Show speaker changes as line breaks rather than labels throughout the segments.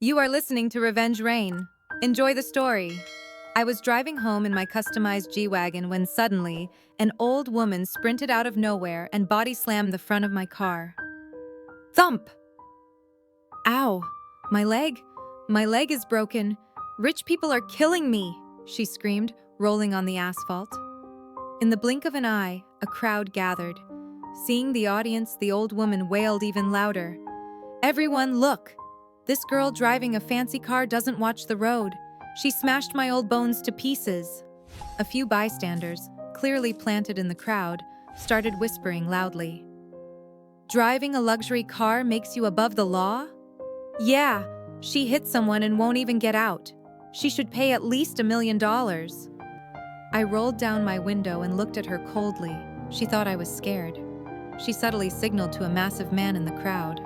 You are listening to Revenge Rain. Enjoy the story. I was driving home in my customized G-Wagon when suddenly, an old woman sprinted out of nowhere and body slammed the front of my car. Thump! Ow! My leg? My leg is broken. Rich people are killing me, she screamed, rolling on the asphalt. In the blink of an eye, a crowd gathered. Seeing the audience, the old woman wailed even louder. Everyone, look! This girl driving a fancy car doesn't watch the road. She smashed my old bones to pieces. A few bystanders, clearly planted in the crowd, started whispering loudly. Driving a luxury car makes you above the law? Yeah, she hit someone and won't even get out. She should pay at least $1 million. I rolled down my window and looked at her coldly. She thought I was scared. She subtly signaled to a massive man in the crowd,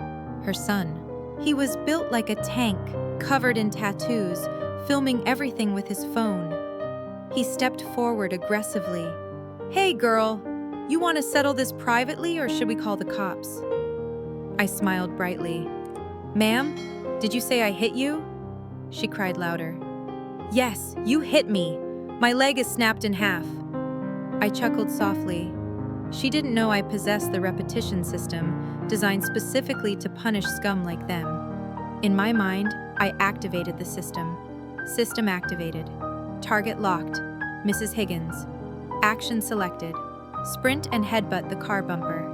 her son. He was built like a tank, covered in tattoos, filming everything with his phone. He stepped forward aggressively. Hey girl, you want to settle this privately or should we call the cops? I smiled brightly. Ma'am, did you say I hit you? She cried louder. Yes, you hit me. My leg is snapped in half. I chuckled softly. She didn't know I possessed the repetition system, designed specifically to punish scum like them. In my mind, I activated the system. System activated. Target locked. Mrs. Higgins. Action selected. Sprint and headbutt the car bumper.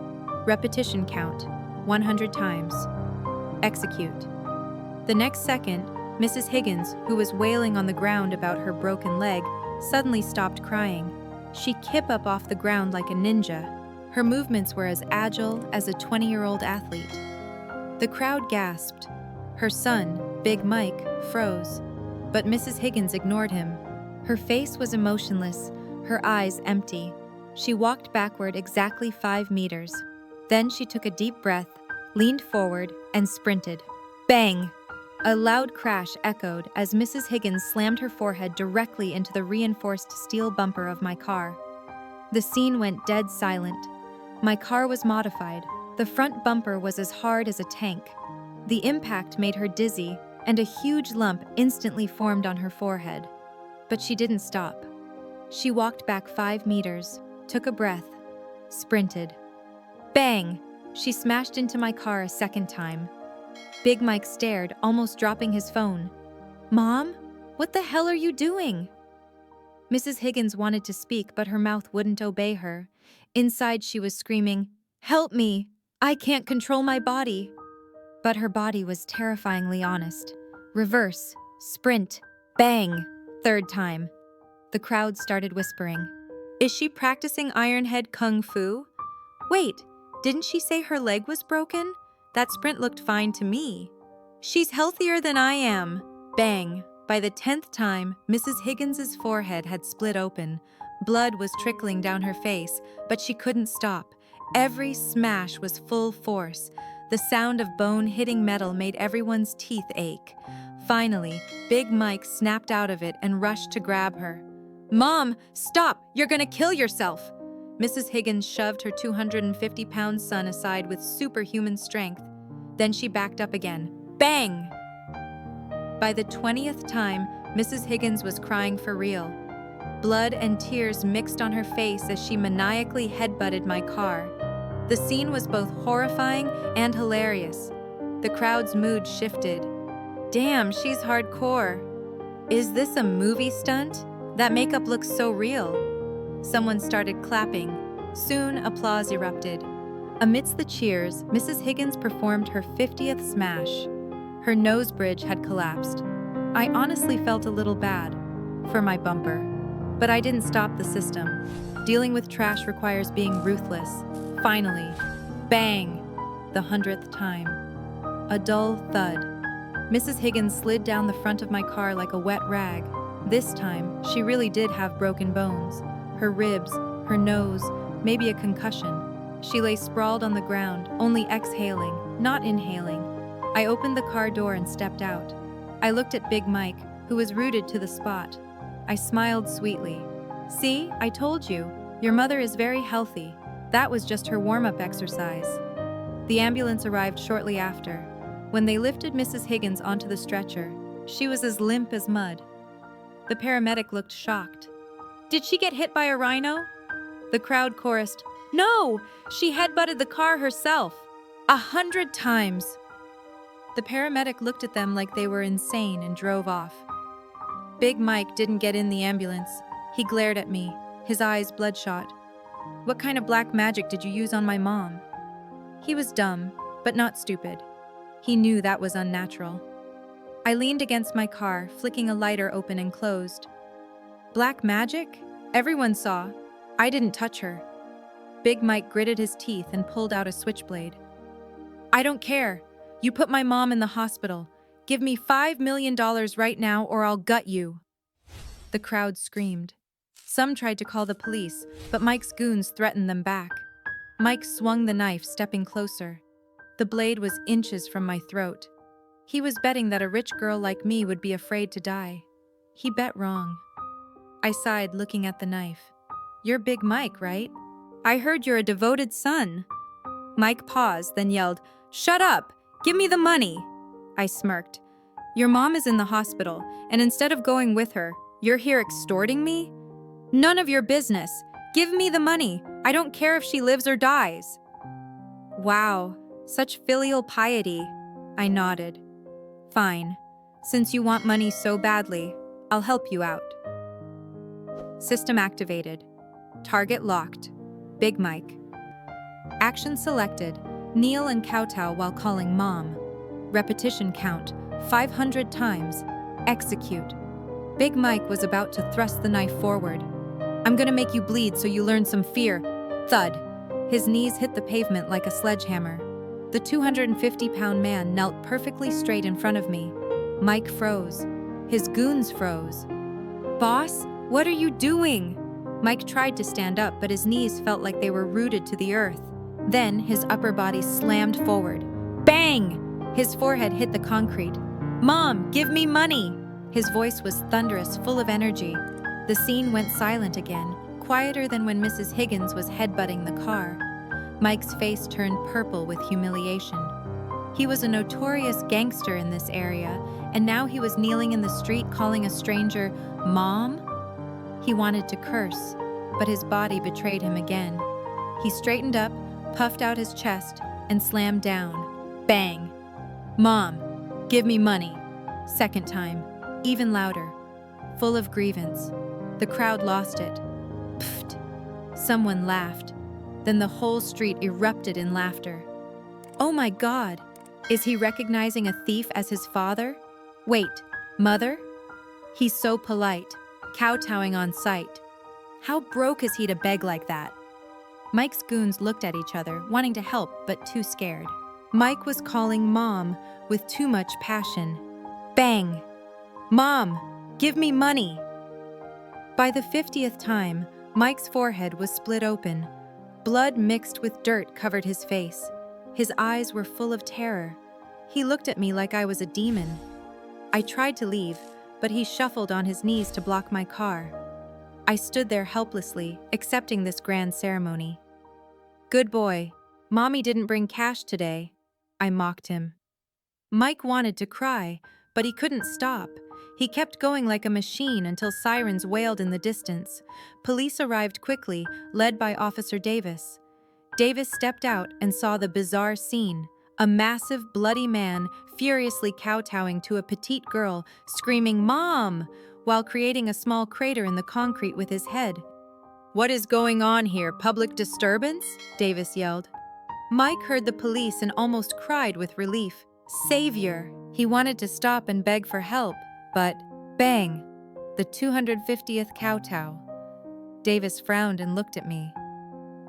Repetition count, 100 times. Execute. The next second, Mrs. Higgins, who was wailing on the ground about her broken leg, suddenly stopped crying. She kicked up off the ground like a ninja. Her movements were as agile as a 20-year-old athlete. The crowd gasped. Her son, Big Mike, froze. But Mrs. Higgins ignored him. Her face was emotionless, her eyes empty. She walked backward exactly 5 meters. Then she took a deep breath, leaned forward, and sprinted. Bang! A loud crash echoed as Mrs. Higgins slammed her forehead directly into the reinforced steel bumper of my car. The scene went dead silent. My car was modified. The front bumper was as hard as a tank. The impact made her dizzy, and a huge lump instantly formed on her forehead. But she didn't stop. She walked back 5 meters, took a breath, sprinted. Bang! She smashed into my car a second time. Big Mike stared, almost dropping his phone. Mom, what the hell are you doing? Mrs. Higgins wanted to speak, but her mouth wouldn't obey her. Inside, she was screaming, Help me! I can't control my body. But her body was terrifyingly honest. Reverse, sprint, bang, third time. The crowd started whispering. Is she practicing Ironhead Kung Fu? Wait, didn't she say her leg was broken? That sprint looked fine to me. She's healthier than I am. Bang. By the 10th time, Mrs. Higgins's forehead had split open. Blood was trickling down her face, but she couldn't stop. Every smash was full force. The sound of bone hitting metal made everyone's teeth ache. Finally, Big Mike snapped out of it and rushed to grab her. Mom, stop! You're gonna kill yourself! Mrs. Higgins shoved her 250-pound son aside with superhuman strength. Then she backed up again. Bang! By the 20th time, Mrs. Higgins was crying for real. Blood and tears mixed on her face as she maniacally headbutted my car. The scene was both horrifying and hilarious. The crowd's mood shifted. Damn, she's hardcore. Is this a movie stunt? That makeup looks so real. Someone started clapping. Soon, applause erupted. Amidst the cheers, Mrs. Higgins performed her 50th smash. Her nose bridge had collapsed. I honestly felt a little bad for my bumper. But I didn't stop the system. Dealing with trash requires being ruthless. Finally, bang! The 100th time. A dull thud. Mrs. Higgins slid down the front of my car like a wet rag. This time, she really did have broken bones. Her ribs, her nose, maybe a concussion. She lay sprawled on the ground, only exhaling, not inhaling. I opened the car door and stepped out. I looked at Big Mike, who was rooted to the spot. I smiled sweetly. See, I told you. Your mother is very healthy. That was just her warm-up exercise. The ambulance arrived shortly after. When they lifted Mrs. Higgins onto the stretcher, she was as limp as mud. The paramedic looked shocked. "Did she get hit by a rhino?" The crowd chorused, "No! She headbutted the car herself. 100 times!" The paramedic looked at them like they were insane and drove off. Big Mike didn't get in the ambulance. He glared at me, his eyes bloodshot. "What kind of black magic did you use on my mom?" He was dumb, but not stupid. He knew that was unnatural. I leaned against my car, flicking a lighter open and closed. Black magic? Everyone saw. I didn't touch her. Big Mike gritted his teeth and pulled out a switchblade. "I don't care. You put my mom in the hospital. Give me $5 million right now or I'll gut you." The crowd screamed. Some tried to call the police, but Mike's goons threatened them back. Mike swung the knife, stepping closer. The blade was inches from my throat. He was betting that a rich girl like me would be afraid to die. He bet wrong. I sighed, looking at the knife. "You're Big Mike, right? I heard you're a devoted son." Mike paused, then yelled, "Shut up! Give me the money!" I smirked. "Your mom is in the hospital, and instead of going with her, you're here extorting me? None of your business. Give me the money. I don't care if she lives or dies." "Wow, such filial piety." I nodded. "Fine. Since you want money so badly, I'll help you out." System activated. Target locked. Big Mike. Action selected. Kneel and kowtow while calling Mom. Repetition count, 500 times. Execute. Big Mike was about to thrust the knife forward. "I'm gonna make you bleed so you learn some fear." Thud. His knees hit the pavement like a sledgehammer. The 250-pound man knelt perfectly straight in front of me. Mike froze. His goons froze. "Boss, what are you doing?" Mike tried to stand up, but his knees felt like they were rooted to the earth. Then his upper body slammed forward. Bang! His forehead hit the concrete. "Mom, give me money!" His voice was thunderous, full of energy. The scene went silent again, quieter than when Mrs. Higgins was headbutting the car. Mike's face turned purple with humiliation. He was a notorious gangster in this area, and now he was kneeling in the street calling a stranger, "Mom?" He wanted to curse, but his body betrayed him again. He straightened up, puffed out his chest, and slammed down. Bang! "Mom, give me money." Second time, even louder, full of grievance. The crowd lost it. Pfft! Someone laughed. Then the whole street erupted in laughter. Oh my God! Is he recognizing a thief as his father? Wait, mother? He's so polite, kowtowing on sight. How broke is he to beg like that? Mike's goons looked at each other, wanting to help, but too scared. Mike was calling Mom with too much passion. Bang! "Mom, give me money!" By the 50th time, Mike's forehead was split open. Blood mixed with dirt covered his face. His eyes were full of terror. He looked at me like I was a demon. I tried to leave, but he shuffled on his knees to block my car. I stood there helplessly, accepting this grand ceremony. "Good boy. Mommy didn't bring cash today," I mocked him. Mike wanted to cry, but he couldn't stop. He kept going like a machine until sirens wailed in the distance. Police arrived quickly, led by Officer Davis. Davis stepped out and saw the bizarre scene. A massive, bloody man furiously kowtowing to a petite girl, screaming, "Mom!" while creating a small crater in the concrete with his head. "What is going on here? Public disturbance?" Davis yelled. Mike heard the police and almost cried with relief. Savior! He wanted to stop and beg for help, but bang! The 250th kowtow. Davis frowned and looked at me.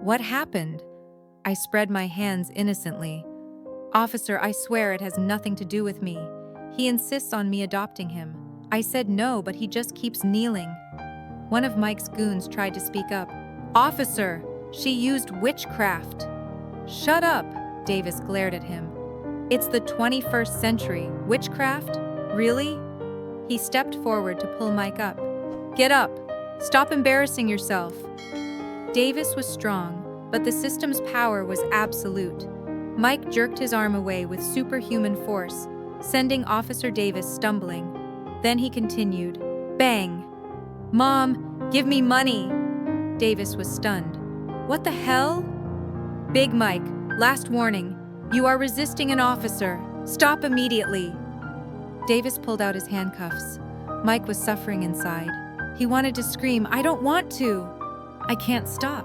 "What happened?" I spread my hands innocently. "Officer, I swear it has nothing to do with me. He insists on me adopting him. I said no, but he just keeps kneeling." One of Mike's goons tried to speak up. "Officer, she used witchcraft." "Shut up," Davis glared at him. "It's the 21st century. Witchcraft? Really?" He stepped forward to pull Mike up. "Get up. Stop embarrassing yourself." Davis was strong, but the system's power was absolute. Mike jerked his arm away with superhuman force, sending Officer Davis stumbling. Then he continued, "Bang! Mom, give me money!" Davis was stunned. "What the hell?" "Big Mike, last warning. You are resisting an officer. Stop immediately." Davis pulled out his handcuffs. Mike was suffering inside. He wanted to scream, "I don't want to! I can't stop."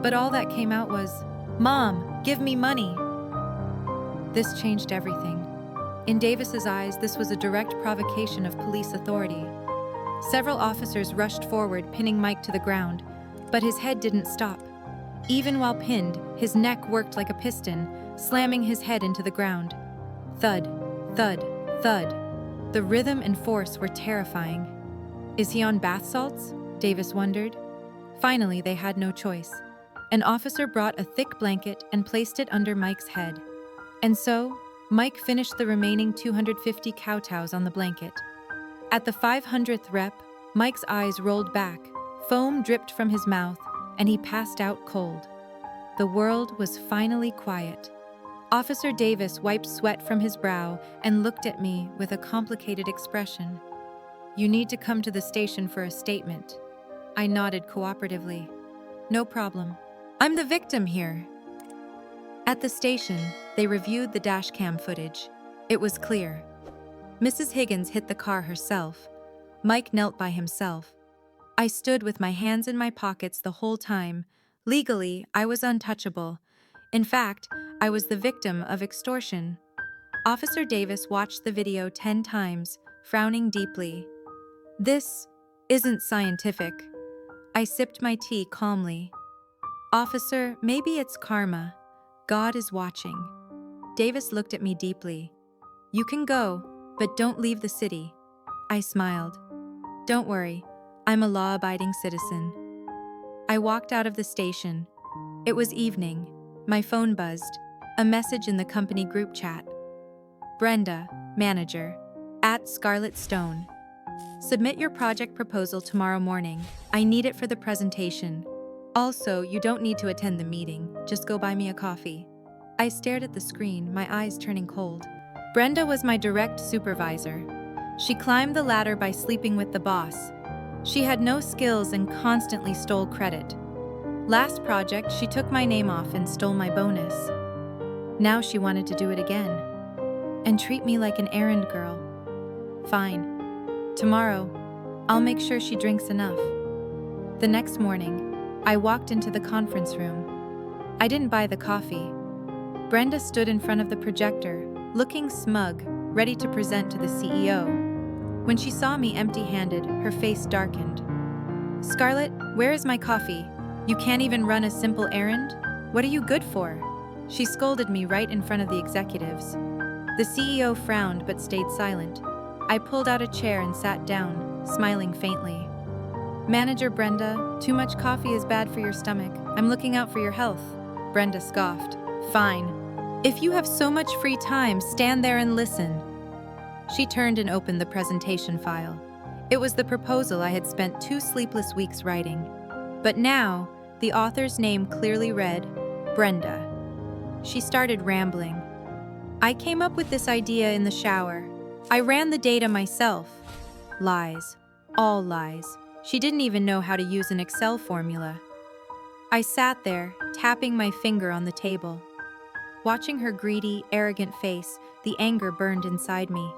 But all that came out was, "Mom, give me money." This changed everything. In Davis's eyes, this was a direct provocation of police authority. Several officers rushed forward, pinning Mike to the ground, but his head didn't stop. Even while pinned, his neck worked like a piston, slamming his head into the ground. Thud, thud, thud. The rhythm and force were terrifying. Is he on bath salts? Davis wondered. Finally, they had no choice. An officer brought a thick blanket and placed it under Mike's head. And so, Mike finished the remaining 250 kowtows on the blanket. At the 500th rep, Mike's eyes rolled back, foam dripped from his mouth, and he passed out cold. The world was finally quiet. Officer Davis wiped sweat from his brow and looked at me with a complicated expression. "You need to come to the station for a statement." I nodded cooperatively. "No problem. I'm the victim here." At the station, they reviewed the dashcam footage. It was clear. Mrs. Higgins hit the car herself. Mike knelt by himself. I stood with my hands in my pockets the whole time. Legally, I was untouchable. In fact, I was the victim of extortion. Officer Davis watched the video 10 times, frowning deeply. "This isn't scientific." I sipped my tea calmly. "Officer, maybe it's karma. God is watching." Davis looked at me deeply. "You can go, but don't leave the city." I smiled. "Don't worry, I'm a law-abiding citizen." I walked out of the station. It was evening. My phone buzzed. A message in the company group chat. "Brenda, manager, @Scarlet Stone. Submit your project proposal tomorrow morning. I need it for the presentation. Also, you don't need to attend the meeting. Just go buy me a coffee." I stared at the screen, my eyes turning cold. Brenda was my direct supervisor. She climbed the ladder by sleeping with the boss. She had no skills and constantly stole credit. Last project, she took my name off and stole my bonus. Now she wanted to do it again and treat me like an errand girl. Fine. Tomorrow, I'll make sure she drinks enough. The next morning, I walked into the conference room. I didn't buy the coffee. Brenda stood in front of the projector, looking smug, ready to present to the CEO. When she saw me empty-handed, her face darkened. "Scarlett, where is my coffee? You can't even run a simple errand? What are you good for?" She scolded me right in front of the executives. The CEO frowned but stayed silent. I pulled out a chair and sat down, smiling faintly. "Manager Brenda, too much coffee is bad for your stomach. I'm looking out for your health." Brenda scoffed. "Fine. If you have so much free time, stand there and listen." She turned and opened the presentation file. It was the proposal I had spent 2 sleepless weeks writing. But now, the author's name clearly read, Brenda. She started rambling. "I came up with this idea in the shower. I ran the data myself." Lies. All lies. She didn't even know how to use an Excel formula. I sat there, tapping my finger on the table. Watching her greedy, arrogant face, the anger burned inside me.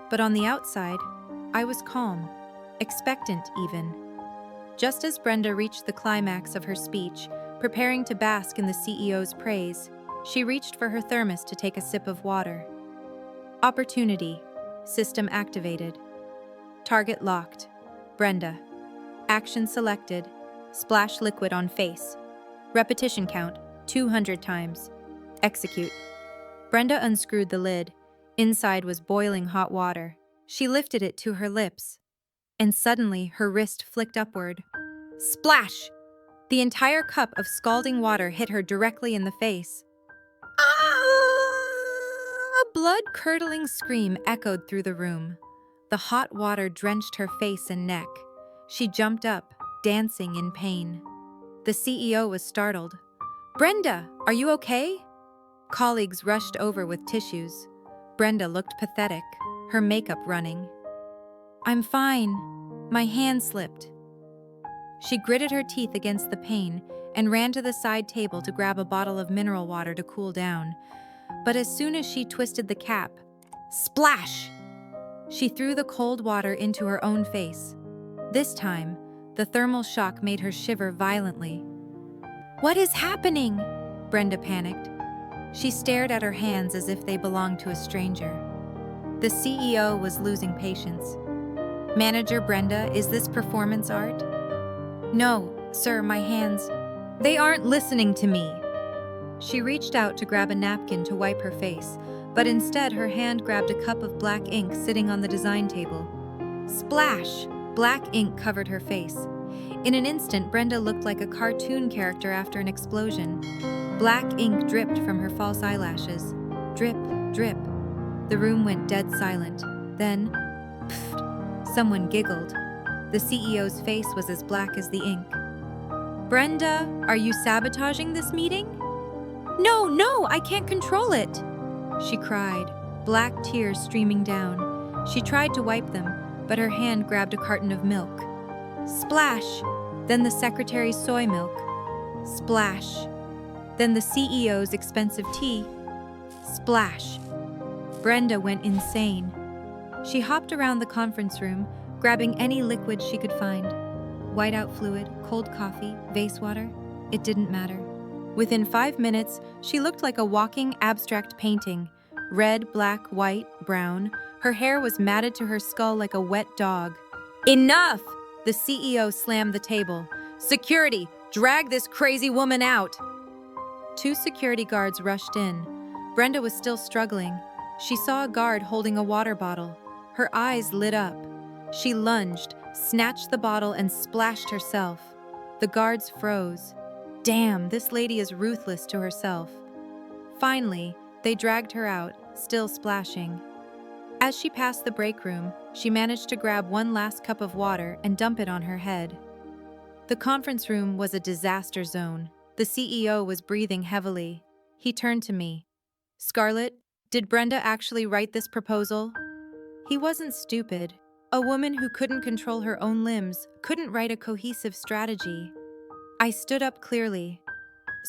But on the outside, I was calm, expectant even. Just as Brenda reached the climax of her speech, preparing to bask in the CEO's praise, she reached for her thermos to take a sip of water. Opportunity. System activated. Target locked. Brenda. Action selected. Splash liquid on face. Repetition count, 200 times. Execute. Brenda unscrewed the lid. Inside was boiling hot water. She lifted it to her lips. And suddenly, her wrist flicked upward. Splash! The entire cup of scalding water hit her directly in the face. A blood-curdling scream echoed through the room. The hot water drenched her face and neck. She jumped up, dancing in pain. The CEO was startled. "Brenda, are you okay?" Colleagues rushed over with tissues. Brenda looked pathetic, her makeup running. "I'm fine." My hand slipped. She gritted her teeth against the pain and ran to the side table to grab a bottle of mineral water to cool down. But as soon as she twisted the cap, splash! She threw the cold water into her own face. This time, the thermal shock made her shiver violently. "What is happening?" Brenda panicked. She stared at her hands as if they belonged to a stranger. The CEO was losing patience. "Manager Brenda, is this performance art?" "No, sir, my hands. They aren't listening to me." She reached out to grab a napkin to wipe her face, but instead her hand grabbed a cup of black ink sitting on the design table. Splash! Black ink covered her face. In an instant, Brenda looked like a cartoon character after an explosion. Black ink dripped from her false eyelashes. Drip, drip. The room went dead silent. Then, pfft, someone giggled. The CEO's face was as black as the ink. "Brenda, are you sabotaging this meeting?" No, I can't control it," she cried, black tears streaming down. She tried to wipe them, but her hand grabbed a carton of milk. Splash! Then the secretary's soy milk. Splash! Then the CEO's expensive tea. Splash! Brenda went insane. She hopped around the conference room, grabbing any liquid she could find. Whiteout fluid, cold coffee, vase water. It didn't matter. Within 5 minutes, she looked like a walking abstract painting. Red, black, white, brown. Her hair was matted to her skull like a wet dog. "Enough!" The CEO slammed the table. "Security, drag this crazy woman out!" 2 security guards rushed in. Brenda was still struggling. She saw a guard holding a water bottle. Her eyes lit up. She lunged, snatched the bottle, and splashed herself. The guards froze. Damn, this lady is ruthless to herself. Finally, they dragged her out, still splashing. As she passed the break room, she managed to grab one last cup of water and dump it on her head. The conference room was a disaster zone. The CEO was breathing heavily. He turned to me. "Scarlett, did Brenda actually write this proposal?" He wasn't stupid. A woman who couldn't control her own limbs couldn't write a cohesive strategy. I stood up clearly.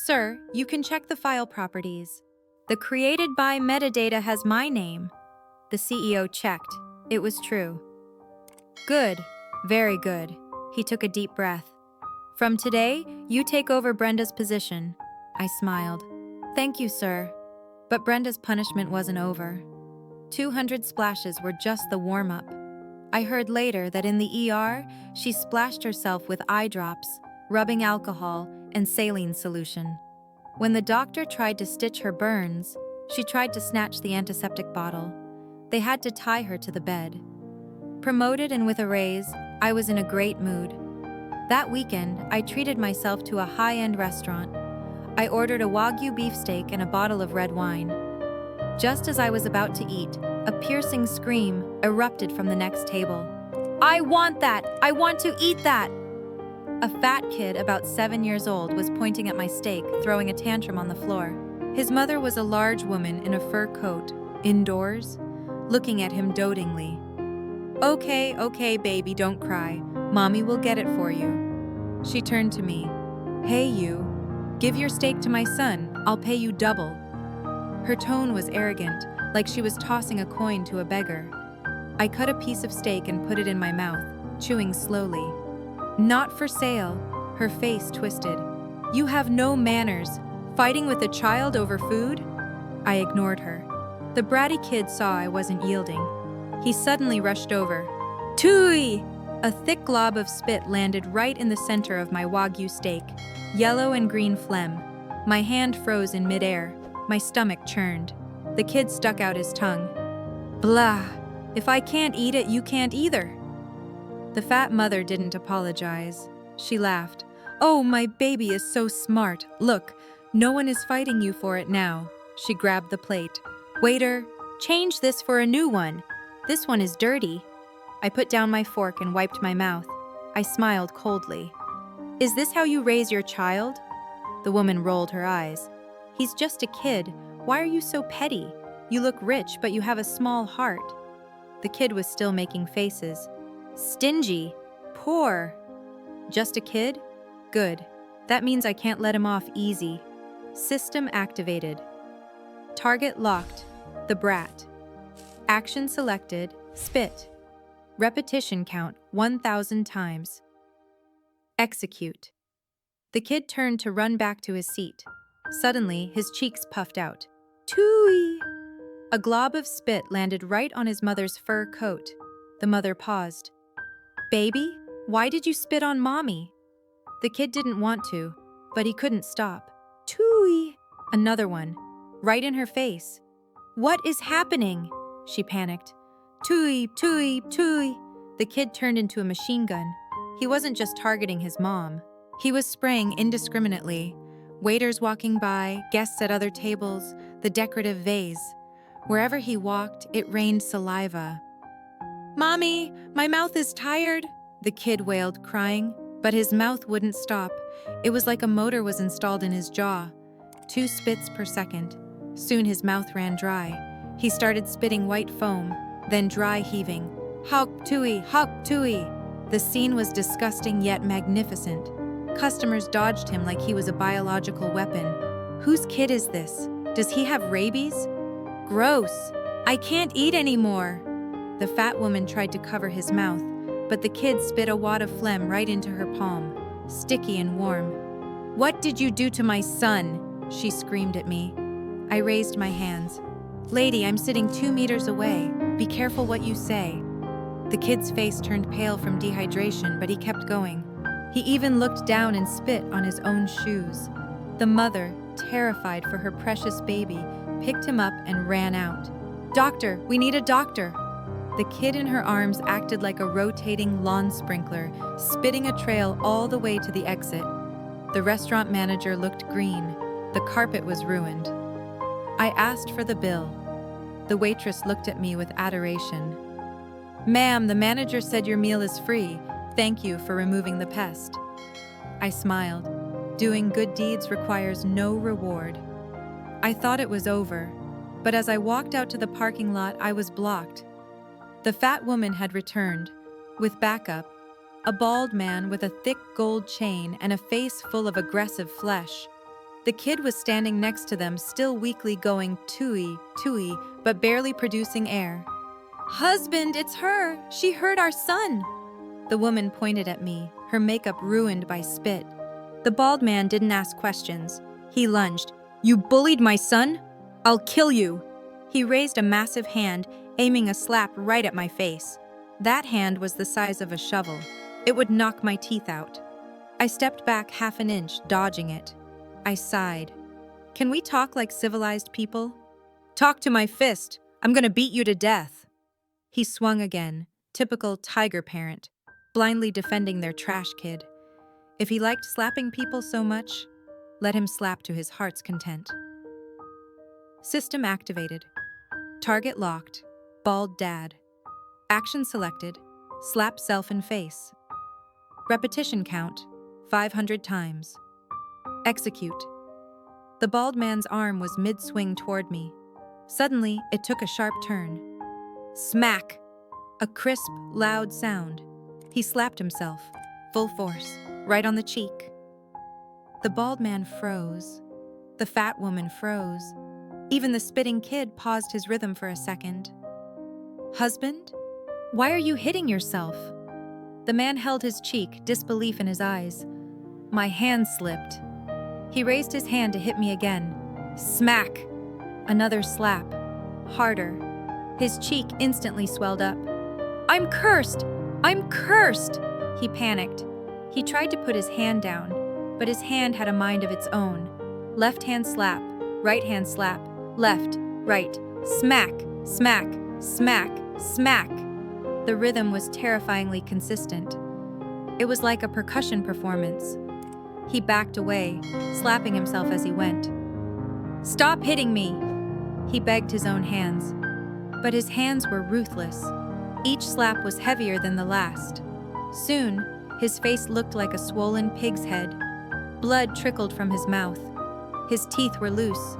"Sir, you can check the file properties. The created by metadata has my name." The CEO checked. It was true. "Good. Very good." He took a deep breath. "From today, you take over Brenda's position." I smiled. "Thank you, sir." But Brenda's punishment wasn't over. 200 splashes were just the warm-up. I heard later that in the ER, she splashed herself with eye drops, rubbing alcohol, and saline solution. When the doctor tried to stitch her burns, she tried to snatch the antiseptic bottle. They had to tie her to the bed. Promoted and with a raise, I was in a great mood. That weekend, I treated myself to a high-end restaurant. I ordered a Wagyu beefsteak and a bottle of red wine. Just as I was about to eat, a piercing scream erupted from the next table. "I want that! I want to eat that!" A fat kid about 7 years old was pointing at my steak, throwing a tantrum on the floor. His mother was a large woman in a fur coat, indoors, looking at him dotingly. Okay, baby, don't cry. Mommy will get it for you." She turned to me. "Hey, you. Give your steak to my son. I'll pay you double." Her tone was arrogant, like she was tossing a coin to a beggar. I cut a piece of steak and put it in my mouth, chewing slowly. "Not for sale." Her face twisted. "You have no manners. Fighting with a child over food?" I ignored her. The bratty kid saw I wasn't yielding. He suddenly rushed over. "Tui!" A thick glob of spit landed right in the center of my Wagyu steak, yellow and green phlegm. My hand froze in midair. My stomach churned. The kid stuck out his tongue. "Blah! If I can't eat it, you can't either." The fat mother didn't apologize. She laughed. "Oh, my baby is so smart. Look, no one is fighting you for it now." She grabbed the plate. "Waiter, change this for a new one. This one is dirty." I put down my fork and wiped my mouth. I smiled coldly. "Is this how you raise your child?" The woman rolled her eyes. "He's just a kid. Why are you so petty? You look rich, but you have a small heart." The kid was still making faces. "Stingy. Poor." "Just a kid? Good. That means I can't let him off easy." System activated. Target locked. The brat. Action selected. Spit. Repetition count 1,000 times. Execute. The kid turned to run back to his seat. Suddenly, his cheeks puffed out. "Tooey!" A glob of spit landed right on his mother's fur coat. The mother paused. "Baby, why did you spit on Mommy?" The kid didn't want to, but he couldn't stop. "Tooey!" Another one, right in her face. "What is happening?" She panicked. "Tooey, tooey, tooey!" The kid turned into a machine gun. He wasn't just targeting his mom. He was spraying indiscriminately. Waiters walking by, guests at other tables, the decorative vase. Wherever he walked, it rained saliva. "Mommy, my mouth is tired," the kid wailed, crying, but his mouth wouldn't stop. It was like a motor was installed in his jaw. 2 spits per second. Soon his mouth ran dry. He started spitting white foam, then dry heaving. "Hawk tooey, hawk tooey!" The scene was disgusting yet magnificent. Customers dodged him like he was a biological weapon. Whose kid is this? Does he have rabies? Gross! I can't eat anymore! The fat woman tried to cover his mouth, but the kid spit a wad of phlegm right into her palm, sticky and warm. "What did you do to my son?" she screamed at me. I raised my hands. "Lady, I'm sitting 2 meters away. Be careful what you say." The kid's face turned pale from dehydration, but he kept going. He even looked down and spit on his own shoes. The mother, terrified for her precious baby, picked him up and ran out. "Doctor, we need a doctor!" The kid in her arms acted like a rotating lawn sprinkler, spitting a trail all the way to the exit. The restaurant manager looked green. The carpet was ruined. I asked for the bill. The waitress looked at me with adoration. "Ma'am, the manager said your meal is free. Thank you for removing the pest." I smiled. Doing good deeds requires no reward. I thought it was over, but as I walked out to the parking lot, I was blocked. The fat woman had returned, with backup, a bald man with a thick gold chain and a face full of aggressive flesh. The kid was standing next to them, still weakly going tooey, tooey, but barely producing air. "Husband, it's her! She hurt our son!" The woman pointed at me, her makeup ruined by spit. The bald man didn't ask questions. He lunged. "You bullied my son? I'll kill you!" He raised a massive hand, aiming a slap right at my face. That hand was the size of a shovel. It would knock my teeth out. I stepped back half an inch, dodging it. I sighed. "Can we talk like civilized people?" "Talk to my fist! I'm gonna beat you to death!" He swung again, typical tiger parent, blindly defending their trash kid. If he liked slapping people so much, let him slap to his heart's content. System activated. Target locked. Bald dad. Action selected. Slap self in face. Repetition count 500 times. Execute. The bald man's arm was mid-swing toward me. Suddenly, it took a sharp turn. Smack! A crisp, loud sound. He slapped himself, full force, right on the cheek. The bald man froze. The fat woman froze. Even the spitting kid paused his rhythm for a second. "Husband? Why are you hitting yourself?" The man held his cheek, disbelief in his eyes. My hand slipped. He raised his hand to hit me again. Smack! Another slap. Harder. His cheek instantly swelled up. "I'm cursed! I'm cursed!" He panicked. He tried to put his hand down, but his hand had a mind of its own. Left hand slap, right hand slap, left, right, smack, smack, smack, smack. The rhythm was terrifyingly consistent. It was like a percussion performance. He backed away, slapping himself as he went. "Stop hitting me!" He begged his own hands. But his hands were ruthless. Each slap was heavier than the last. Soon, his face looked like a swollen pig's head. Blood trickled from his mouth. His teeth were loose.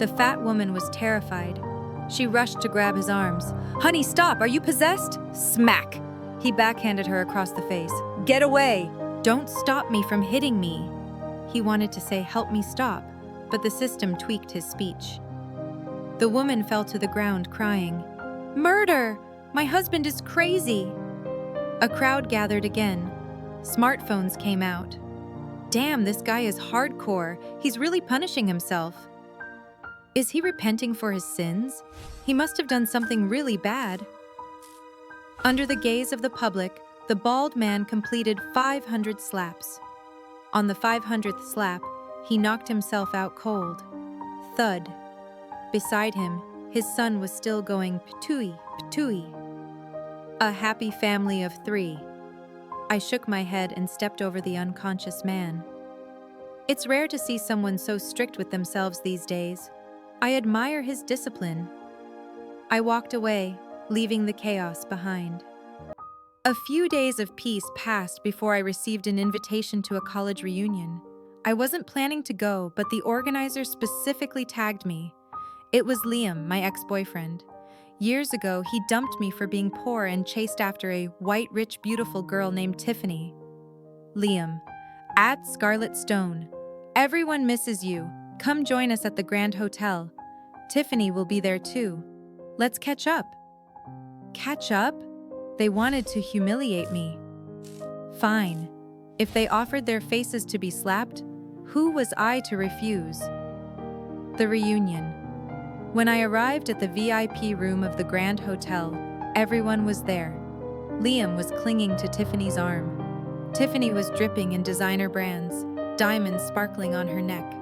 The fat woman was terrified. She rushed to grab his arms. "Honey, stop! Are you possessed?" Smack! He backhanded her across the face. "Get away! Don't stop me from hitting me!" He wanted to say, "Help me stop," but the system tweaked his speech. The woman fell to the ground crying, "Murder! My husband is crazy!" A crowd gathered again. Smartphones came out. "Damn, this guy is hardcore. He's really punishing himself. Is he repenting for his sins? He must have done something really bad." Under the gaze of the public, the bald man completed 500 slaps. On the 500th slap, he knocked himself out cold. Thud. Beside him, his son was still going patooey, patooey. A happy family of 3. I shook my head and stepped over the unconscious man. It's rare to see someone so strict with themselves these days. I admire his discipline. I walked away, leaving the chaos behind. A few days of peace passed before I received an invitation to a college reunion. I wasn't planning to go, but the organizer specifically tagged me. It was Liam, my ex-boyfriend. Years ago, he dumped me for being poor and chased after a white, rich, beautiful girl named Tiffany. Liam, at Scarlet Stone. Everyone misses you. Come join us at the Grand Hotel. Tiffany will be there too. Let's catch up. Catch up? They wanted to humiliate me. Fine. If they offered their faces to be slapped, who was I to refuse? The reunion. When I arrived at the VIP room of the Grand Hotel, everyone was there. Liam was clinging to Tiffany's arm. Tiffany was dripping in designer brands, diamonds sparkling on her neck.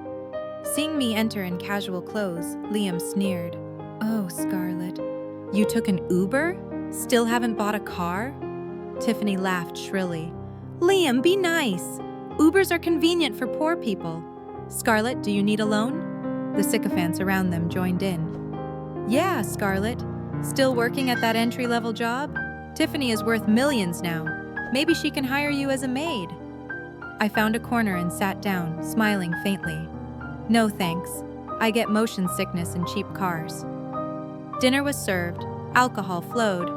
Seeing me enter in casual clothes, Liam sneered. "Oh, Scarlett, you took an Uber? Still haven't bought a car?" Tiffany laughed shrilly. "Liam, be nice. Ubers are convenient for poor people. Scarlett, do you need a loan?" The sycophants around them joined in. "Yeah, Scarlett. Still working at that entry-level job? Tiffany is worth millions now. Maybe she can hire you as a maid." I found a corner and sat down, smiling faintly. "No thanks. I get motion sickness in cheap cars." Dinner was served. Alcohol flowed.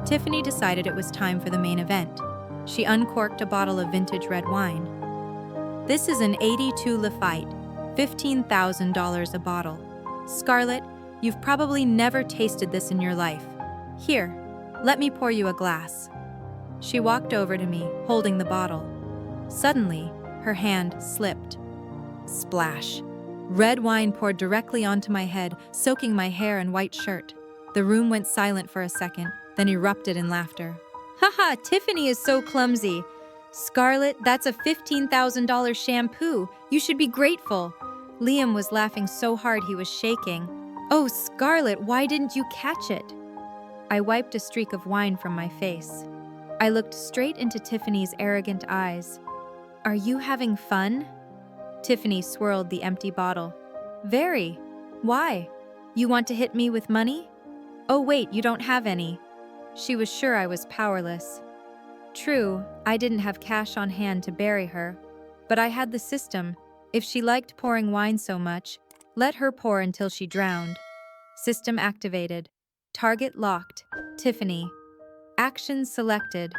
Tiffany decided it was time for the main event. She uncorked a bottle of vintage red wine. "This is an 82 Lafite, $15,000 a bottle. Scarlett, you've probably never tasted this in your life. Here, let me pour you a glass." She walked over to me, holding the bottle. Suddenly, her hand slipped. Splash. Red wine poured directly onto my head, soaking my hair and white shirt. The room went silent for a second, then erupted in laughter. "Haha, Tiffany is so clumsy. Scarlett, that's a $15,000 shampoo. You should be grateful." Liam was laughing so hard he was shaking. "Oh, Scarlett, why didn't you catch it?" I wiped a streak of wine from my face. I looked straight into Tiffany's arrogant eyes. "Are you having fun?" Tiffany swirled the empty bottle. "Very. Why? You want to hit me with money?" "Oh wait, you don't have any." She was sure I was powerless. True, I didn't have cash on hand to bury her, but I had the system. If she liked pouring wine so much, let her pour until she drowned. System activated. Target locked. Tiffany. Actions selected.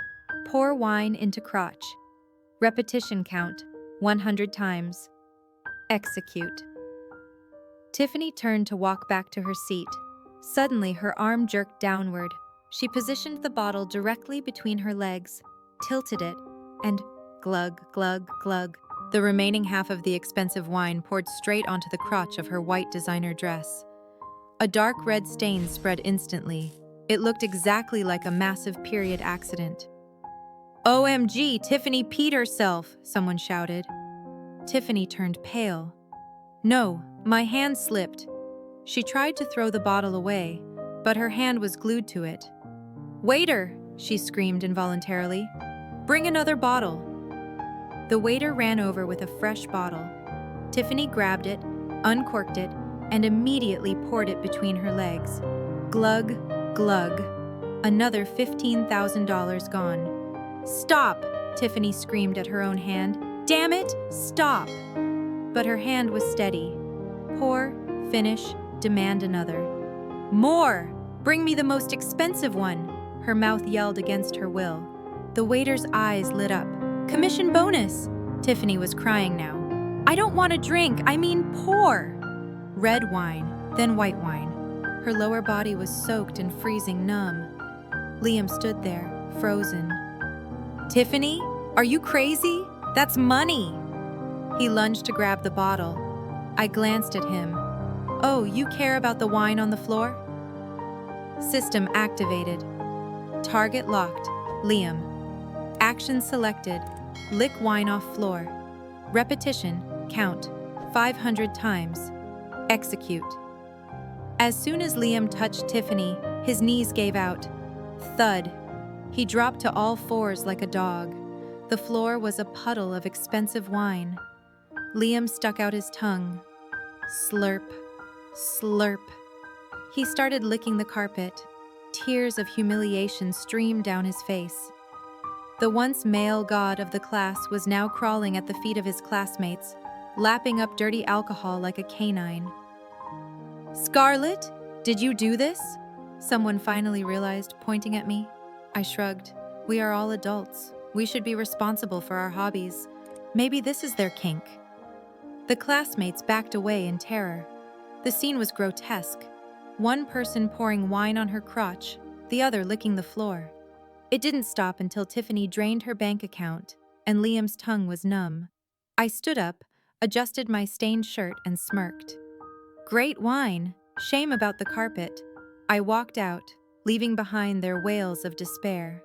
Pour wine into crotch. Repetition count, 100 times. Execute. Tiffany turned to walk back to her seat. Suddenly, her arm jerked downward. She positioned the bottle directly between her legs, tilted it, and glug, glug, glug. The remaining half of the expensive wine poured straight onto the crotch of her white designer dress. A dark red stain spread instantly. It looked exactly like a massive period accident. "OMG, Tiffany peed herself," someone shouted. Tiffany turned pale. "No, my hand slipped." She tried to throw the bottle away, but her hand was glued to it. "Waiter!" she screamed involuntarily. "Bring another bottle." The waiter ran over with a fresh bottle. Tiffany grabbed it, uncorked it, and immediately poured it between her legs. Glug, glug. Another $15,000 gone. "Stop!" Tiffany screamed at her own hand. "Damn it, stop!" But her hand was steady. Pour, Finish, demand another. More! Bring me the most expensive one! Her mouth yelled against her will. The waiter's eyes lit up. Commission bonus! Tiffany was crying now. I don't want a drink, I mean pour! Red wine, then white wine. Her lower body was soaked and freezing numb. Liam stood there, frozen. Tiffany, are you crazy? That's money! He lunged to grab the bottle. I glanced at him. Oh, you care about the wine on the floor? System activated. Target locked. Liam. Action selected. Lick wine off floor. Repetition. Count. 500 times. Execute. As soon as Liam touched Tiffany, his knees gave out. Thud. He dropped to all fours like a dog. The floor was a puddle of expensive wine. Liam stuck out his tongue. Slurp. Slurp. He started licking the carpet. Tears of humiliation streamed down his face. The once male god of the class was now crawling at the feet of his classmates, lapping up dirty alcohol like a canine. Scarlett, did you do this? Someone finally realized, pointing at me. I shrugged. We are all adults. We should be responsible for our hobbies. Maybe this is their kink. The classmates backed away in terror. The scene was grotesque. One person pouring wine on her crotch, the other licking the floor. It didn't stop until Tiffany drained her bank account, and Liam's tongue was numb. I stood up, adjusted my stained shirt, and smirked. Great wine. Shame about the carpet. I walked out, leaving behind their wails of despair.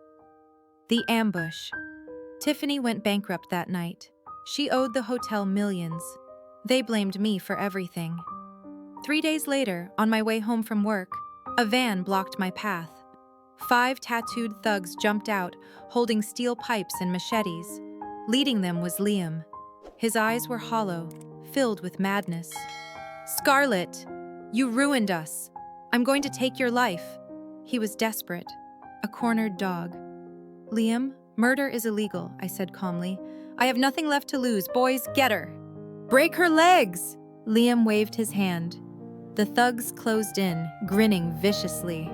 The ambush. Tiffany went bankrupt that night. She owed the hotel millions. They blamed me for everything. 3 days later, on my way home from work, a van blocked my path. 5 tattooed thugs jumped out, holding steel pipes and machetes. Leading them was Liam. His eyes were hollow, filled with madness. Scarlett, you ruined us. I'm going to take your life. He was desperate, a cornered dog. Liam, murder is illegal, I said calmly. I have nothing left to lose. Boys, get her. Break her legs! Liam waved his hand. The thugs closed in, grinning viciously.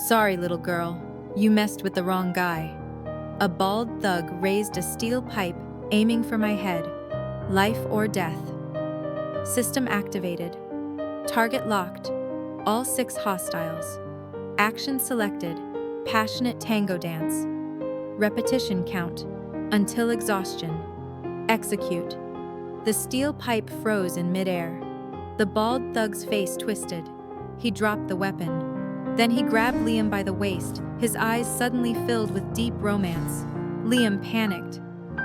Sorry, little girl. You messed with the wrong guy. A bald thug raised a steel pipe, aiming for my head. Life or death. System activated. Target locked. All 6 hostiles. Action selected. Passionate tango dance. Repetition count. Until exhaustion. Execute. The steel pipe froze in midair. The bald thug's face twisted. He dropped the weapon. Then he grabbed Liam by the waist, his eyes suddenly filled with deep romance. Liam panicked.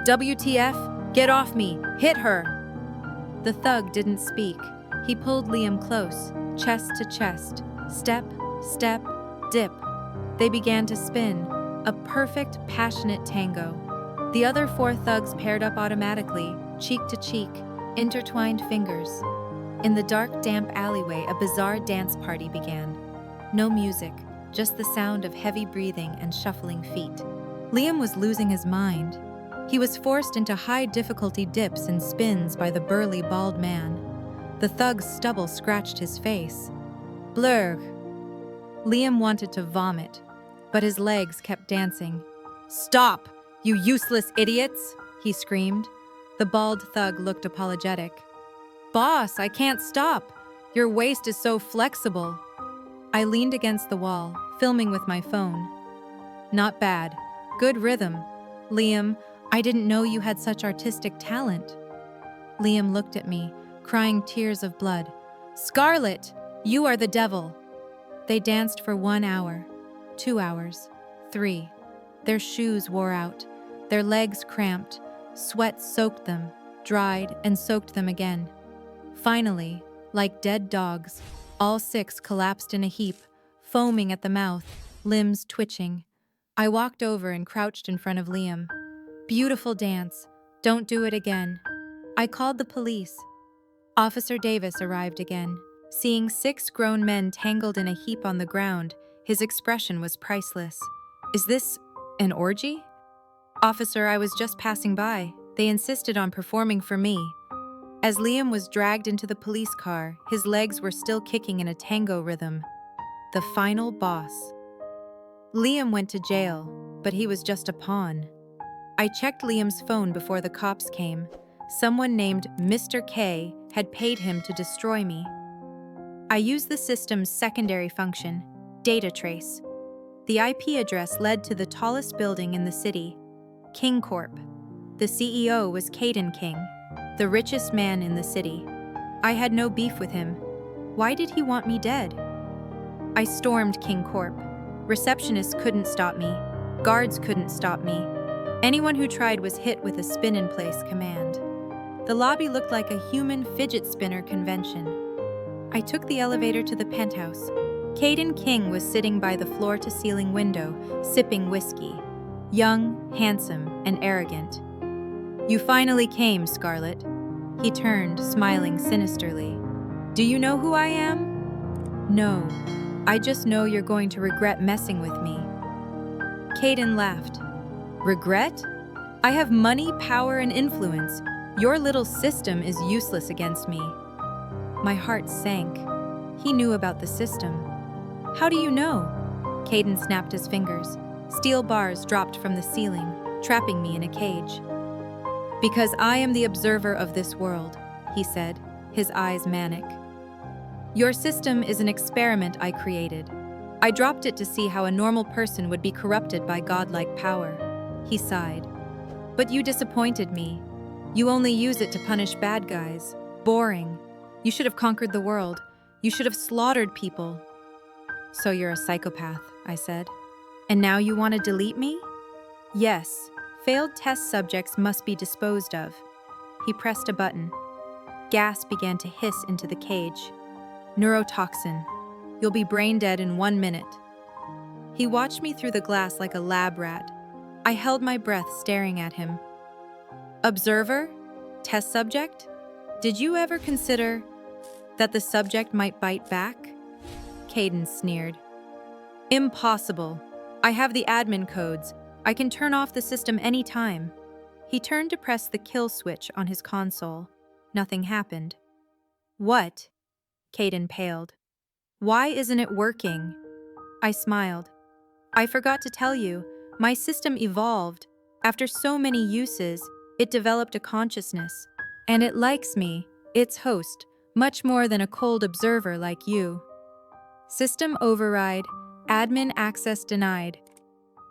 WTF? Get off me! Hit her! The thug didn't speak. He pulled Liam close, chest to chest. Step, step, dip. They began to spin, a perfect, passionate tango. The other 4 thugs paired up automatically, cheek to cheek, intertwined fingers. In the dark, damp alleyway, a bizarre dance party began. No music, just the sound of heavy breathing and shuffling feet. Liam was losing his mind. He was forced into high-difficulty dips and spins by the burly, bald man. The thug's stubble scratched his face. Blurg. Liam wanted to vomit, but his legs kept dancing. Stop, you useless idiots, he screamed. The bald thug looked apologetic. Boss, I can't stop. Your waist is so flexible. I leaned against the wall, filming with my phone. Not bad. Good rhythm. Liam, I didn't know you had such artistic talent. Liam looked at me, crying tears of blood. Scarlett, you are the devil. They danced for 1 hour, 2 hours, 3. Their shoes wore out. Their legs cramped. Sweat soaked them, dried, and soaked them again. Finally, like dead dogs, all 6 collapsed in a heap, foaming at the mouth, limbs twitching. I walked over and crouched in front of Liam. Beautiful dance. Don't do it again. I called the police. Officer Davis arrived again. Seeing 6 grown men tangled in a heap on the ground, his expression was priceless. Is this an orgy? Officer, I was just passing by. They insisted on performing for me. As Liam was dragged into the police car, his legs were still kicking in a tango rhythm. The final boss. Liam went to jail, but he was just a pawn. I checked Liam's phone before the cops came. Someone named Mr. K had paid him to destroy me. I used the system's secondary function, data trace. The IP address led to the tallest building in the city, King Corp. The CEO was Caden King, the richest man in the city. I had no beef with him. Why did he want me dead? I stormed King Corp. Receptionists couldn't stop me. Guards couldn't stop me. Anyone who tried was hit with a spin-in-place command. The lobby looked like a human fidget spinner convention. I took the elevator to the penthouse. Caden King was sitting by the floor-to-ceiling window, sipping whiskey. Young, handsome, and arrogant. "You finally came, Scarlett." He turned, smiling sinisterly. "Do you know who I am?" "No. I just know you're going to regret messing with me." Caden laughed. "Regret? I have money, power, and influence. Your little system is useless against me." My heart sank. He knew about the system. "How do you know?" Caden snapped his fingers. Steel bars dropped from the ceiling, trapping me in a cage. "Because I am the observer of this world," he said, his eyes manic. "Your system is an experiment I created. I dropped it to see how a normal person would be corrupted by godlike power." He sighed. "But you disappointed me. You only use it to punish bad guys. Boring. You should have conquered the world. You should have slaughtered people." "So you're a psychopath," I said. "And now you want to delete me?" "Yes. Failed test subjects must be disposed of." He pressed a button. Gas began to hiss into the cage. "Neurotoxin. You'll be brain dead in 1 minute." He watched me through the glass like a lab rat. I held my breath, staring at him. "Observer? Test subject? Did you ever consider that the subject might bite back?" Caden sneered. "Impossible. I have the admin codes. I can turn off the system anytime." He turned to press the kill switch on his console. Nothing happened. "What?" Caden paled. "Why isn't it working?" I smiled. "I forgot to tell you, my system evolved. After so many uses, it developed a consciousness. And it likes me, its host, much more than a cold observer like you." System override. Admin access denied.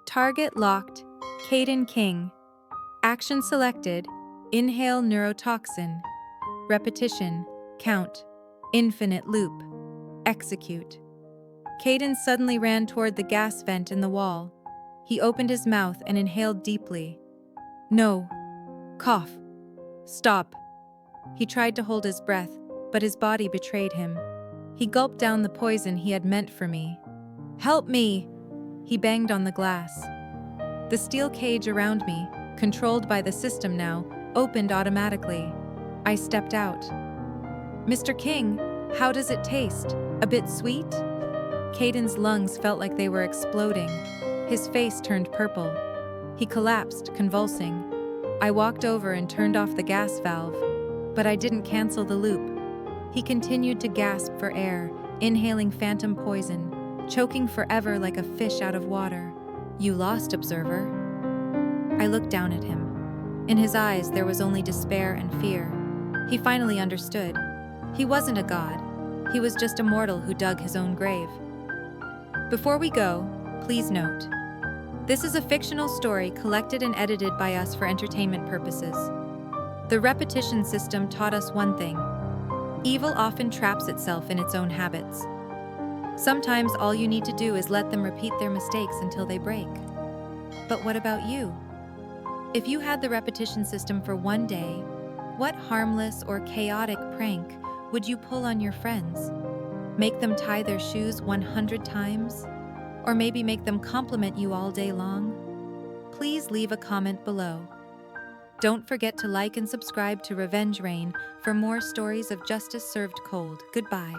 Target locked. Caden King. Action selected. Inhale neurotoxin. Repetition. Count. Infinite loop. Execute. Caden suddenly ran toward the gas vent in the wall. He opened his mouth and inhaled deeply. "No. Cough. Stop." He tried to hold his breath, but his body betrayed him. He gulped down the poison he had meant for me. "Help me!" He banged on the glass. The steel cage around me, controlled by the system now, opened automatically. I stepped out. "Mr. King, how does it taste? A bit sweet?" Caden's lungs felt like they were exploding. His face turned purple. He collapsed, convulsing. I walked over and turned off the gas valve, but I didn't cancel the loop. He continued to gasp for air, inhaling phantom poison, choking forever like a fish out of water. "You lost, observer." I looked down at him. In his eyes, there was only despair and fear. He finally understood. He wasn't a god. He was just a mortal who dug his own grave. Before we go, please note, this is a fictional story collected and edited by us for entertainment purposes. The repetition system taught us one thing. Evil often traps itself in its own habits. Sometimes all you need to do is let them repeat their mistakes until they break. But what about you? If you had the repetition system for 1 day, what harmless or chaotic prank would you pull on your friends? Make them tie their shoes 100 times? Or maybe make them compliment you all day long? Please leave a comment below. Don't forget to like and subscribe to Revenge Rain for more stories of justice served cold. Goodbye.